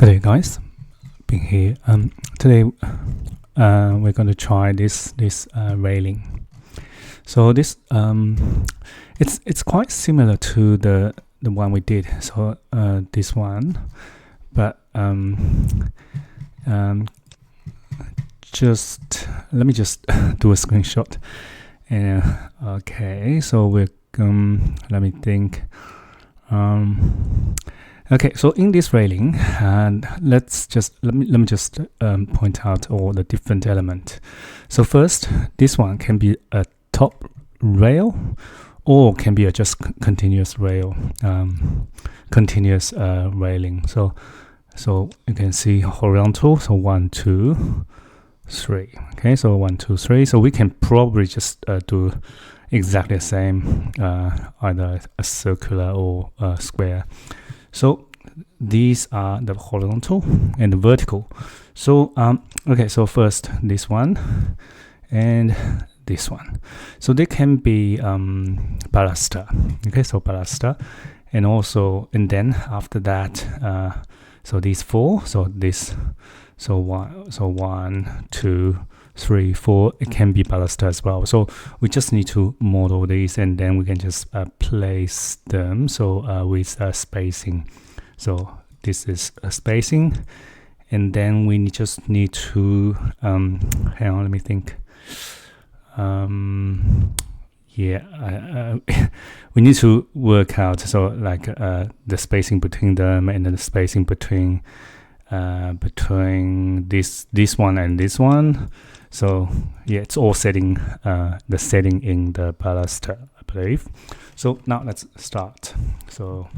Good day, guys. Being here. Today we're going to try this railing. So this it's quite similar to the one we did. So this one, but just let me just do a screenshot. And okay, so we're let me think. Okay, so in this railing, and let me just point out all the different elements. So first, this one can be a top rail, or can be a just continuous rail, continuous railing. So you can see horizontal. So 1, 2, 3. Okay, so 1, 2, 3. So we can probably just do exactly the same, either a circular or a square. So these are the horizontal and the vertical. So okay, so first this one and this one. So they can be baluster. Okay, so baluster, and then after that, so these 4. So this, so 1, 2, 3, 4. It can be baluster as well. So we just need to model these, and then we can just place them. So with spacing. So this is a spacing, and then we just need to hang on. Let me think. We need to work out, so like the spacing between them, and then the spacing between this one and this one. So yeah, it's all setting, the setting in the baluster, I believe. So now let's start. So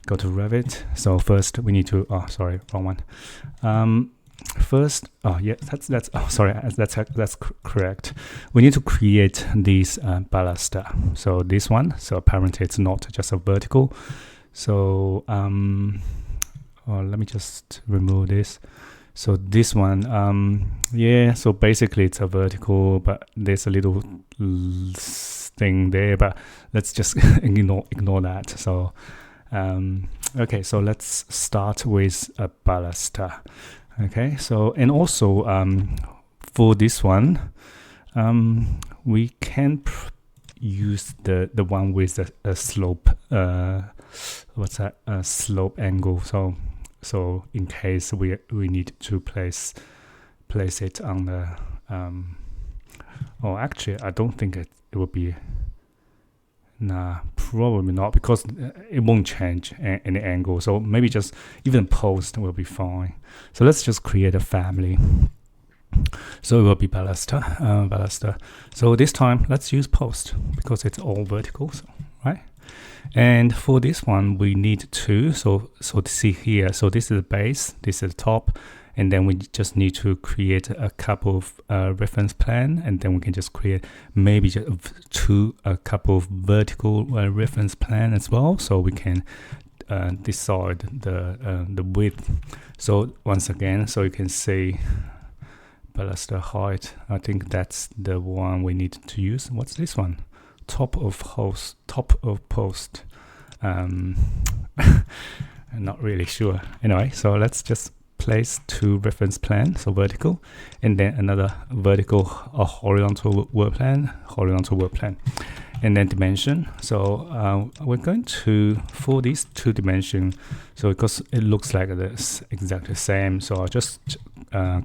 go to Revit. So first we need to, oh sorry, wrong one. First, oh yeah, that's oh sorry, that's correct. We need to create this baluster. So this one, so apparently it's not just a vertical. So let me just remove this. So this one, yeah, so basically it's a vertical, but there's a little thing there, but let's just ignore that. So okay, so let's start with a baluster. Okay, so and also for this one, we can use the one with a slope. What's that? A slope angle. So in case we need to place it on the oh, actually I don't think it will be. Nah, probably not, because it won't change any angle. So maybe just even post will be fine. So let's just create a family. So it will be baluster. So this time let's use post, because it's all vertical, so, right? And for this one we need to, so to see here, so this is the base, this is the top, and then we just need to create a couple of reference plan, and then we can just create maybe just a couple of vertical reference plan as well, so we can decide the width. So once again, so you can see baluster height. I think that's the one we need to use. What's this one? Top of post. I'm not really sure. Anyway, so let's just place 2 reference plan, so vertical, and then another vertical, horizontal work plan, and then dimension. So we're going to, for these 2 dimensions, so because it looks like this exactly the same, so I'll just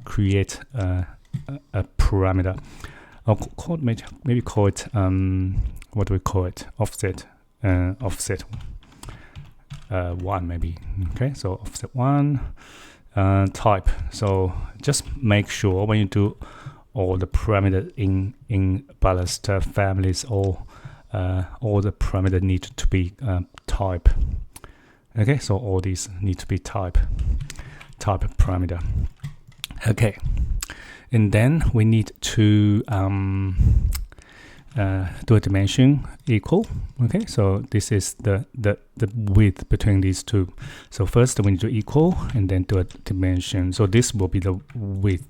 create a parameter. I'll call it, maybe call it what do we call it? Offset 1 maybe. Okay, so offset 1. Type. So just make sure when you do all the parameters in baluster families, all the parameters need to be type. Okay, so all these need to be type parameter. Okay, and then we need to do a dimension equal. Okay, so this is the width between these 2. So first we need to equal, and then do a dimension. So this will be the width.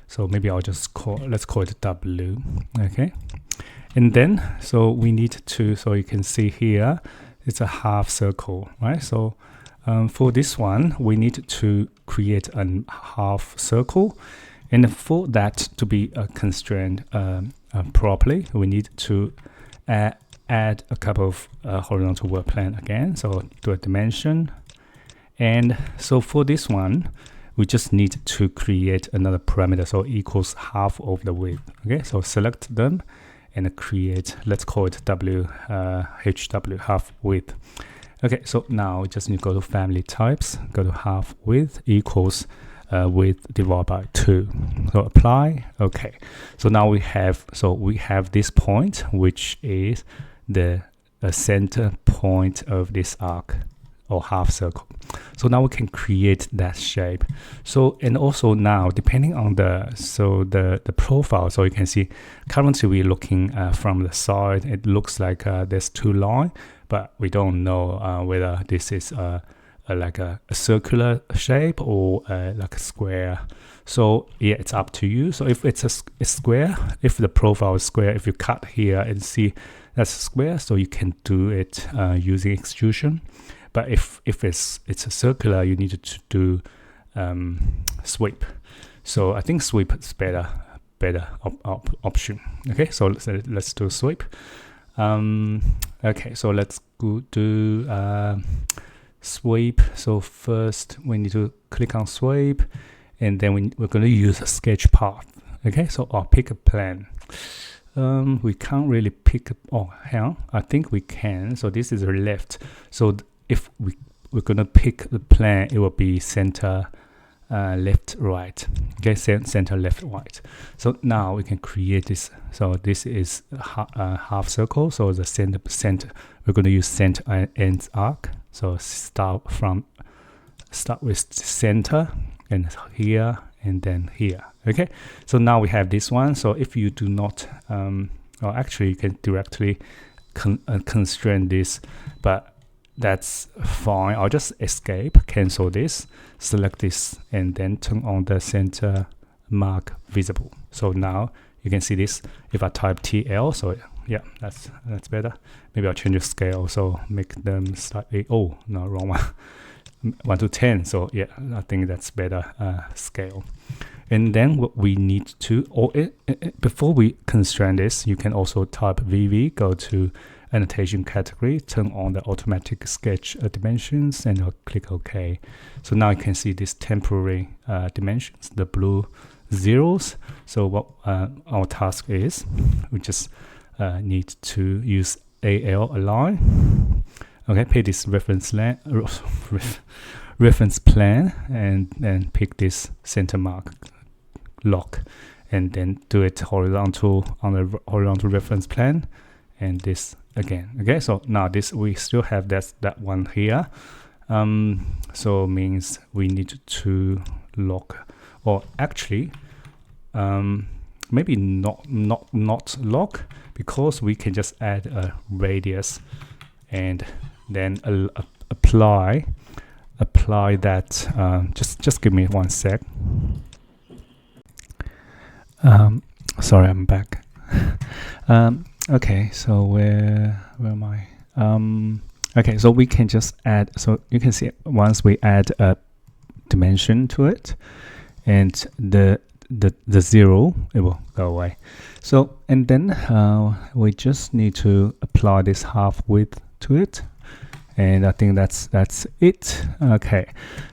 So maybe I'll just let's call it W. Okay, and then so we need to, so you can see here it's a half circle, right? So for this one, we need to create a half circle, and for that to be constrained properly, we need to add a couple of horizontal work plane again. So do a dimension, and so for this one, we just need to create another parameter, so equals half of the width. Okay, so select them and create, let's call it HW, half width. Okay, so now we just need to go to family types, go to half width equals width divided by 2. So apply. Okay, so now we have this point, which is the center point of this arc or half circle. So now we can create that shape. So, and also now depending on the profile, so you can see currently we're looking from the side, it looks like there's 2 lines, but we don't know whether this is like a circular shape or like a square. So yeah, it's up to you. So if it's a square, if the profile is square, if you cut here and see that's a square, so you can do it using extrusion. But if it's a circular, you need to do sweep. So I think sweep is better option. Okay, so let's do sweep. Okay, so let's go do sweep. So first we need to click on sweep, and then we're going to use a sketch path. Okay, so I'll pick a plane. We can't really pick hang on, I think we can. So this is the left. So if we're gonna pick the plane, it will be center left right. Okay, center left right. So now we can create this. So this is half circle. So the center we're going to use center ends arc. So start with center and here and then here. Okay, so now we have this one. So if you do not or actually you can directly constrain this, but that's fine. I'll just escape, cancel this, select this, and then turn on the center mark visible. So now you can see this. If I type TL, so yeah, that's better. Maybe I'll change the scale, so make them slightly, oh no, wrong one, 1 to 10. So yeah, I think that's better scale. And then what we need to, before we constrain this, you can also type VV, go to annotation category, turn on the automatic sketch dimensions, and I'll click OK. So now you can see this temporary dimensions, the blue zeros. So what our task is, we just need to use AL align. Okay, pick this reference plane, and then pick this center mark lock, and then do it horizontal on the horizontal reference plane, and this again. Okay, so now this we still have that one here. So means we need to lock, or actually maybe not lock, because we can just add a radius and then apply that. Just give me 1 sec. Sorry, I'm back. Okay, so where am I? Okay, so we can just add, so you can see once we add a dimension to it, and the zero, it will go away. So, and then we just need to apply this half width to it, and I think that's it. Okay,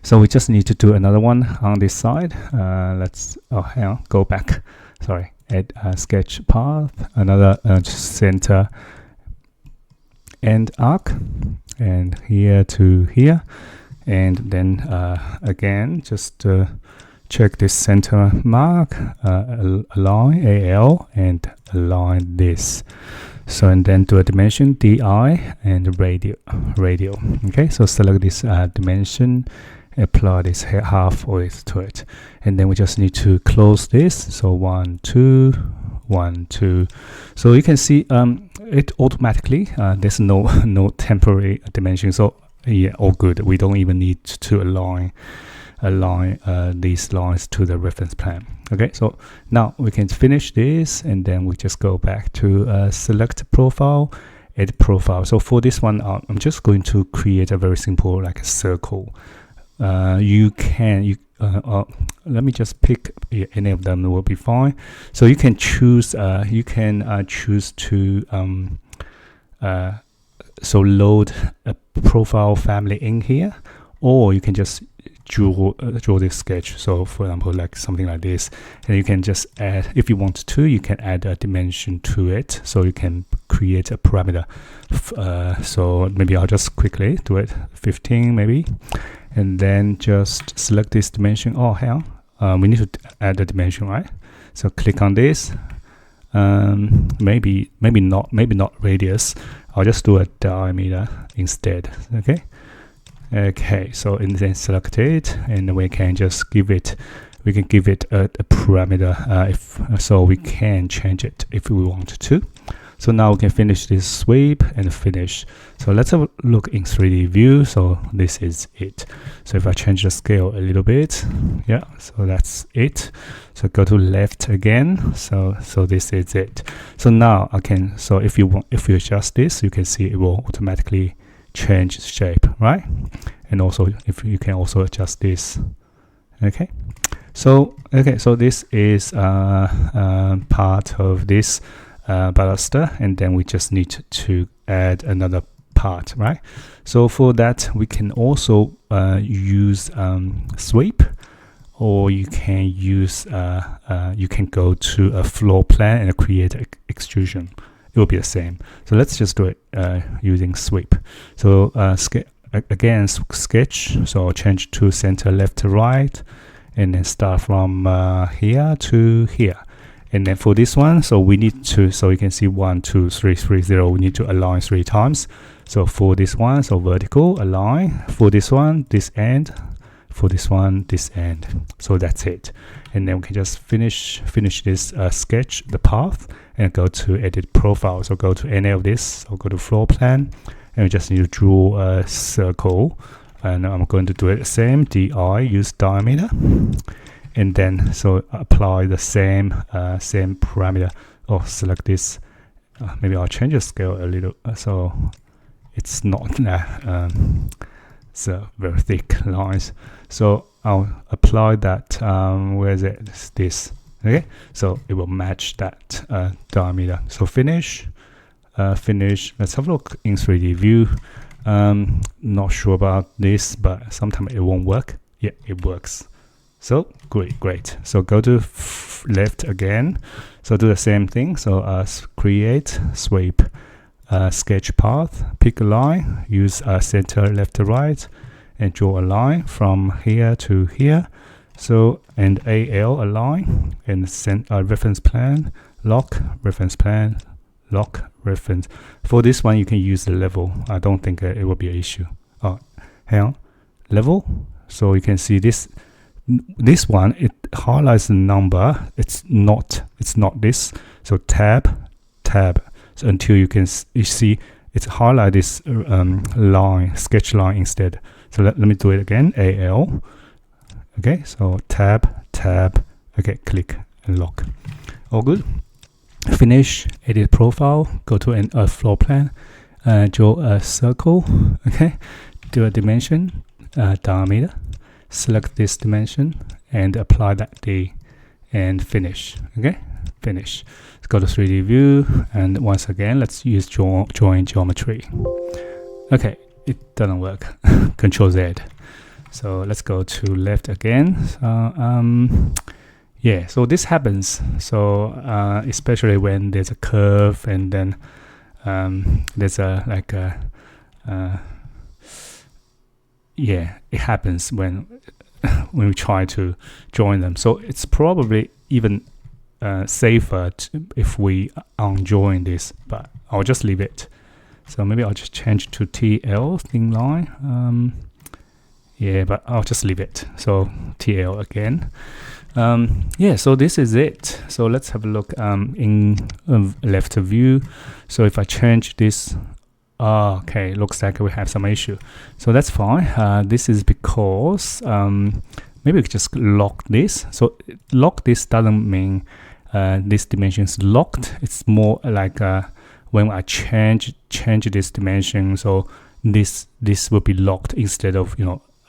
so we just need to do another one on this side. Let's hang on, go back, sorry, add a sketch path, another center end arc, and here to here, and then again just check this center mark, align AL, and align this. So, and then do a dimension DI and radial. Okay, so select this dimension, apply this half width to it, and then we just need to close this. So 1 2 1 2. So you can see it automatically, there's no temporary dimension. So yeah, all good. We don't even need to align these lines to the reference plane. Okay, so now we can finish this, and then we just go back to select profile, edit profile. So for this one, I'm just going to create a very simple like a circle. Let me just pick any of them, will be fine. So you can choose choose to so load a profile family in here, or you can just draw this sketch. So for example, like something like this, and you can just add, if you want to, you can add a dimension to it, so you can create a parameter. So maybe I'll just quickly do it, 15 maybe, and then just select this dimension. Oh hell, we need to add the dimension, right? So click on this. Maybe not radius. I'll just do a diameter instead. Okay, so and then select it, and we can just give it a parameter, so we can change it if we want to. So now we can finish this sweep and finish. So let's have a look in 3D view. So this is it. So if I change the scale a little bit, yeah, so that's it. So go to left again. So this is it. So now I can, so if you adjust this, you can see it will automatically change shape, right? And also if you can also adjust this. Okay, so this is part of this baluster, and then we just need to add another part, right? So for that we can also use sweep, or you can use you can go to a floor plan and create an extrusion. It will be the same. So let's just do it using sweep. So again, sketch. So I'll change to center left to right, and then start from here to here. And then for this one, so we need to, so you can see 1 2 3 3 0, we need to align 3 times. So for this one, so vertical align. For this one, this end. For this one, this end. So that's it. And then we can just finish this sketch, the path, and go to edit profile. So go to any of this, so go to floor plan, and we just need to draw a circle, and I'm going to do it the same, DI, use diameter, and then so apply the same parameter, or select this, maybe I'll change the scale a little, so it's not so very thick lines. So I'll apply that, where is it, this, okay, so it will match that diameter. So finish, let's have a look in 3D view. Not sure about this, but sometimes it won't work. Yeah, it works. So great. So go to left again, so do the same thing. So create, sweep, sketch path, pick a line, use center left to right, and draw a line from here to here. So, and AL align, and send a reference plan, lock, reference plan, lock, reference. For this one, you can use the level. I don't think it will be an issue. Oh, hang on, level. So you can see this one, it highlights the number. It's not this. So tab. So until you see it's highlight this line, sketch line instead. So let me do it again. AL. Okay, so tab. Okay, click and lock. All good. Finish, edit profile, go to a floor plan, draw a circle. Okay, do a dimension, diameter, select this dimension and apply that D, and finish. Okay, finish. Let's go to 3D view, and once again let's use join geometry. Okay, it doesn't work. Control Z. So let's go to left again. Yeah, so this happens. So especially when there's a curve, and then there's yeah, it happens when we try to join them. So it's probably even safer if we unjoin this, but I'll just leave it. So maybe I'll just change to TL, thin line. Yeah, but I'll just leave it. So TL again. Yeah, so this is it. So let's have a look in left view. So if I change this, okay, looks like we have some issue. So that's fine. This is because maybe we could just lock this. So lock this doesn't mean this dimension is locked. It's more like when I change this dimension, so this will be locked instead of,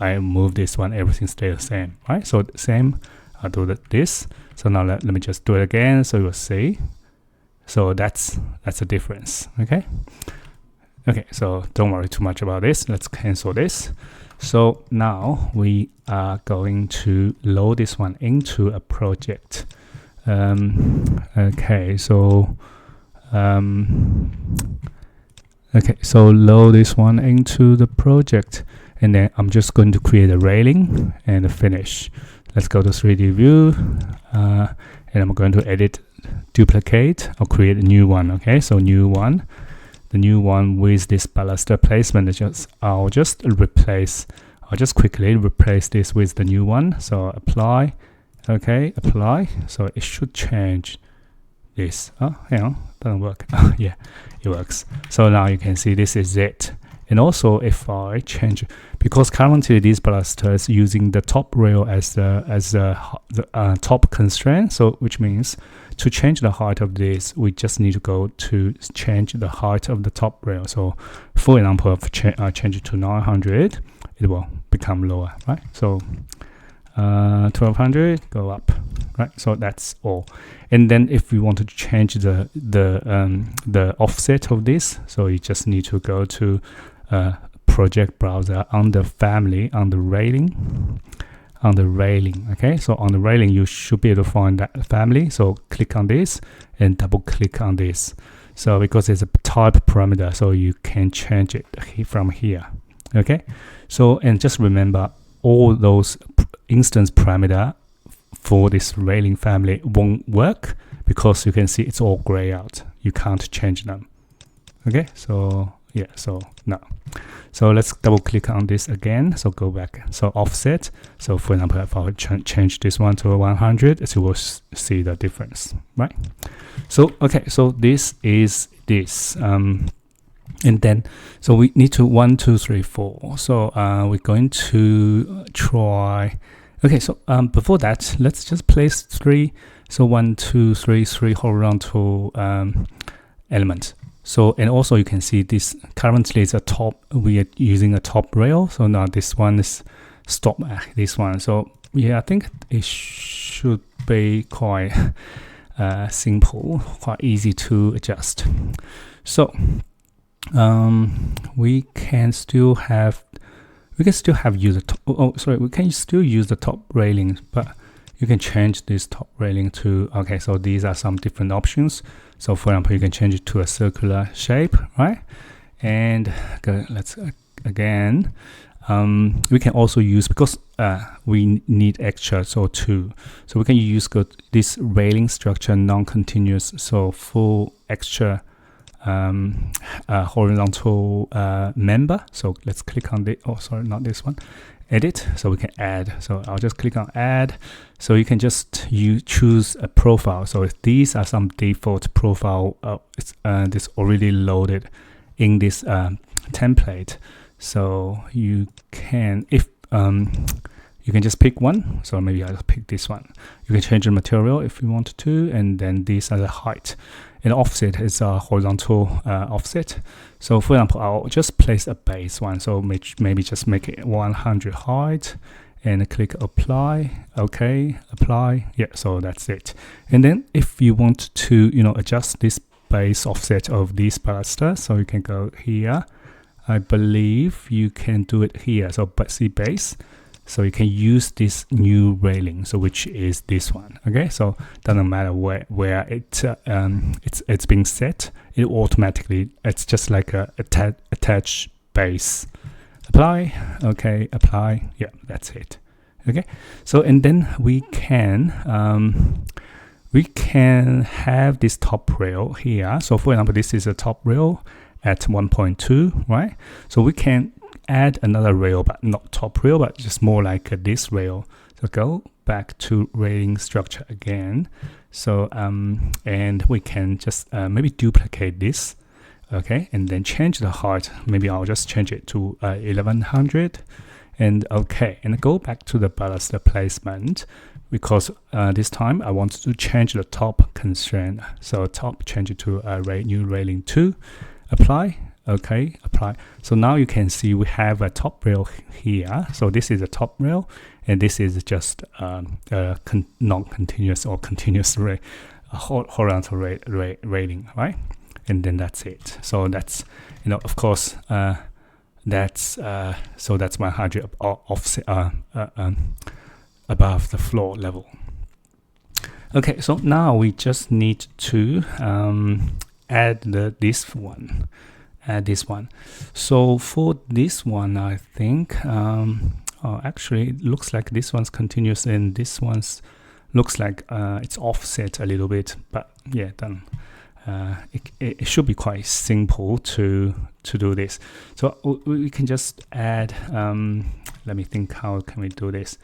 I move this one, everything stays the same, right? So same, I'll do this. So now let me just do it again, so you'll see. So that's the difference. Okay, so don't worry too much about this. Let's cancel this. So now we are going to load this one into a project. Okay, so load this one into the project, and then I'm just going to create a railing and finish. Let's go to 3D view, and I'm going to edit, duplicate. I'll create a new one. Okay, so new one. The new one with this baluster placement, I'll just quickly replace this with the new one. So apply, okay, apply. So it should change this. Oh, hang on, doesn't work. Yeah, it works. So now you can see this is it. And also, if I change, because currently these balusters using the top rail as the top constraint, so which means to change the height of this, we just need to go to change the height of the top rail. So for example, if I change it to 900, it will become lower, right? So 1200 go up, right? So that's all. And then if we want to change the offset of this, so you just need to go to project browser under family, under railing. Okay, so on the railing you should be able to find that family. So click on this and double click on this. So because it's a type parameter, so you can change it from here. Okay, so and just remember, all those instance parameter for this railing family won't work because you can see it's all gray out. You can't change them. Okay, so yeah, so now, so let's double click on this again. So go back, so offset. So for example, if I change this one to 100, so you will see the difference, right? So okay, so this is this, and then so we need to 1 2 3 4. So we're going to try. Okay, so before that, let's just place 3. So 1 2 3 horizontal elements. So, and also you can see this currently is a top, we are using a top rail. So now this one is stop at this one. So yeah, I think it should be quite simple, quite easy to adjust. So we can still use the top, we can still use the top railing, but you can change this top railing to, okay, so these are some different options. So for example, you can change it to a circular shape, right? And let's again, we can also use, because we need extra, so two. So we can use this railing structure non-continuous, so full extra horizontal member. So let's click on the, oh sorry, not this one, edit, so we can add. So I'll just click on add. So you can just choose a profile. So these are some default profile, it's this already loaded in this template. So you can, if you can just pick one. So maybe I'll pick this one. You can change the material if you want to, and then these are the height. And offset is a horizontal offset. So for example, I'll just place a base one. So maybe just make it 100 height and click apply. Okay, apply. Yeah, so that's it. And then if you want to, adjust this base offset of this baluster, so you can go here. I believe you can do it here. So see base. So you can use this new railing, so which is this one. Okay, so doesn't matter where it's being set. It automatically, it's just like a attach base. Apply. Okay, apply. Yeah, that's it. Okay, so and then we can have this top rail here. So for example, this is a top rail at 1.2, right? So we can add another rail, but not top rail, but just more like this rail. So go back to railing structure again. So and we can just maybe duplicate this, okay, and then change the height. Maybe I'll just change it to 1100, and okay, and go back to the baluster placement. because this time I want to change the top constraint. So top, change it to new railing 2, apply. Okay, apply. So now you can see we have a top rail here. So this is a top rail, and this is just non-continuous or continuous horizontal railing, right? And then that's it. So that's, of course, that's 100 offset above the floor level. Okay, so now we just need to add this one. So for this one, I think actually it looks like this one's continuous and this one's looks like it's offset a little bit, but yeah, then it should be quite simple to do this. So we can just add, let me think, how can we do this?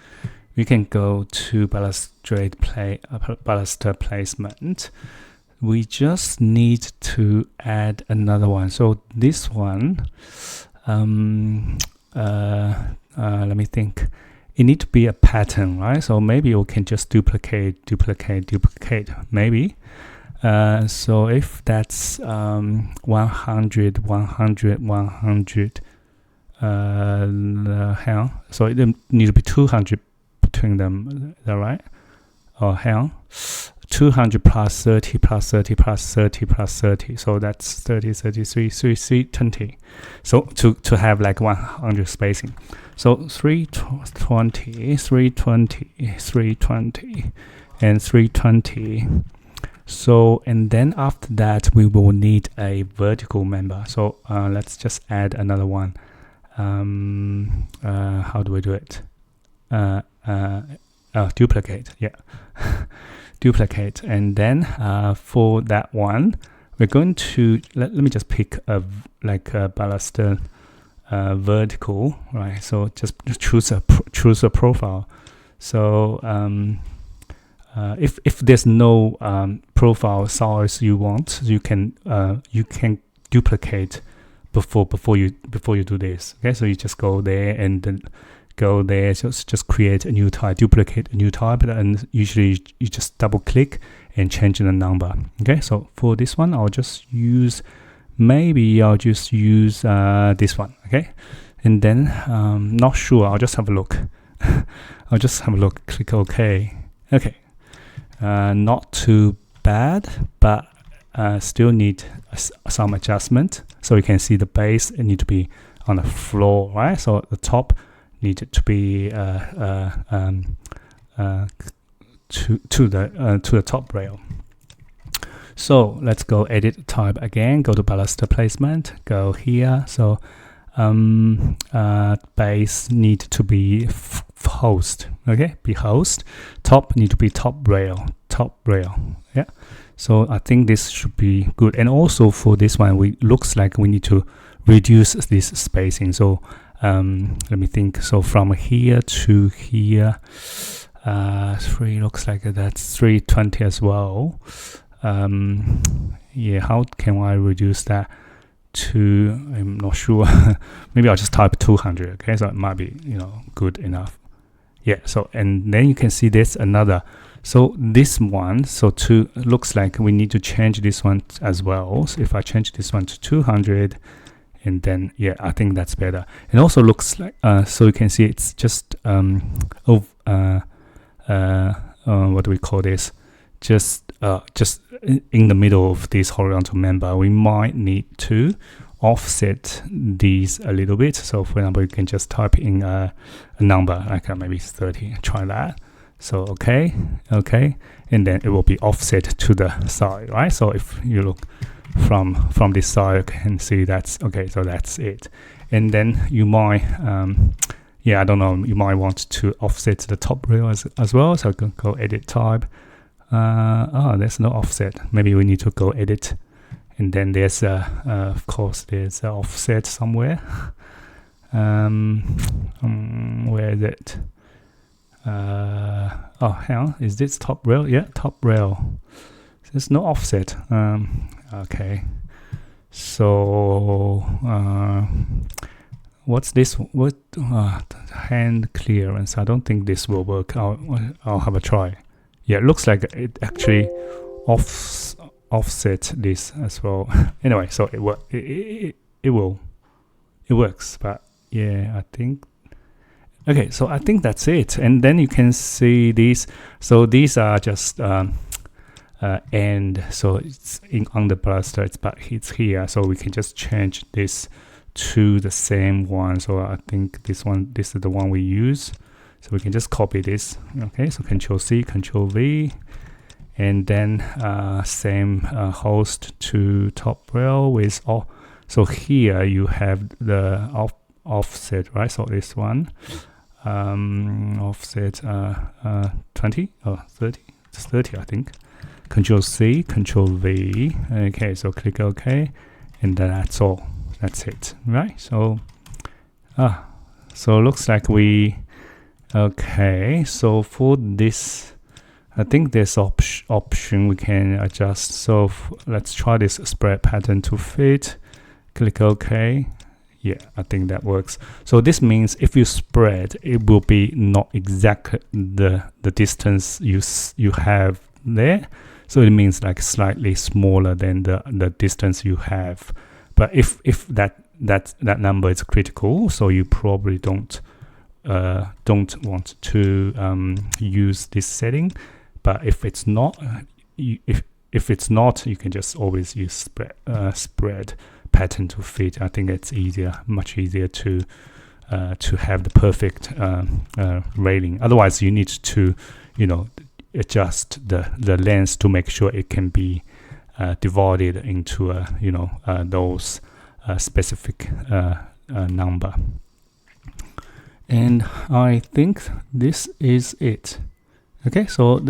We can go to baluster placement. We just need to add another one. So this one, let me think. It needs to be a pattern, right? So maybe we can just duplicate, maybe. So if that's 100, 100, so it needs to be 200 between them. Is that right? Or 200 plus 30 plus 30 plus 30 plus 30, so that's 30, 33, 20. So to have like 100 spacing, so 320, 320, 320, and 320. So, and then after that we will need a vertical member. So let's just add another one. How do we do it? Duplicate, yeah. Duplicate, and then for that one we're going to let me just pick a baluster vertical, right? So just choose a profile. So if there's no profile size you want, you can duplicate before you do this. Okay, so you just go there and then go there, just create a new type, duplicate a new type, and usually you just double click and change the number. Okay, so for this one I'll just use this one. Okay, and then not sure, I'll just have a look. Click OK. Okay, not too bad, but still need some adjustment. So you can see the base need to be on the floor, right? So the top needed to be to the top rail. So let's go edit type again, go to baluster placement, go here. So base need to be host, okay, be host. Top need to be top rail, yeah. So I think this should be good. And also for this one, looks like we need to reduce this spacing. So let me think. So from here to here, 3 looks like that's 320 as well. Yeah, how can I reduce that to? I'm not sure. Maybe I'll just type 200. Okay, so it might be good enough. Yeah. So and then you can see there's another. So this one, looks like we need to change this one as well. So if I change this one to 200. And then, yeah, I think that's better. It also looks like, so you can see it's just, what do we call this? Just in the middle of this horizontal member, we might need to offset these a little bit. So for example, you can just type in a number, like maybe 30, try that. So, okay. And then it will be offset to the side, right? So if you look from this side, you can see that's okay. So that's it. And then you might I don't know, you might want to offset the top rail as well. So go edit type. There's no offset. Maybe we need to go edit, and then there's of course there's an offset somewhere. Where is it? Hang on, is this top rail? Yeah, top rail. There's no offset. Okay, so what's this? What hand clearance? I don't think this will work. I'll have a try. Yeah, it looks like it actually offset this as well. Anyway, so it works. But yeah, I think. Okay, so I think that's it. And then you can see these. So these are just end. So it's on the baluster, but it's here. So we can just change this to the same one. So I think this is the one we use. So we can just copy this. Okay, so Control C, Control V, and then same host to top rail with all. So here you have the offset, right? So this one. Offset 20 or 30, it's 30 I think. Control C, Control V. Okay, so click OK, and that's all. That's it, right? So so looks like we okay. So for this, I think there's option we can adjust. So let's try this spread pattern to fit. Click OK. Yeah, I think that works. So this means if you spread, it will be not exactly the distance you have there. So it means like slightly smaller than the distance you have. But if that number is critical, so you probably don't want to use this setting. But if it's not, if it's not, you can just always use spread pattern to fit. I think it's much easier to have the perfect railing. Otherwise, you need to adjust the length to make sure it can be divided into those specific number. And I think this is it. Okay, so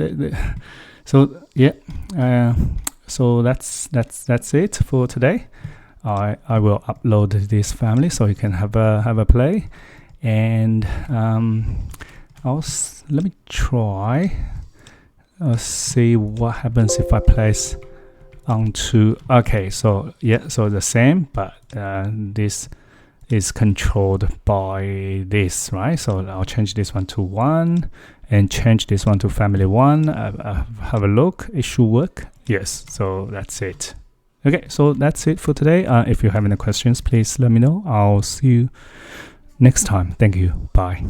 so that's it for today. I will upload this family so you can have a play, and let me try. See what happens if I place onto. Okay, so yeah, so the same, but this is controlled by this, right? So I'll change this one to 1 and change this one to family 1. Have a look. It should work. Yes. So that's it. Okay, so that's it for today. If you have any questions, please let me know. I'll see you next time. Thank you. Bye.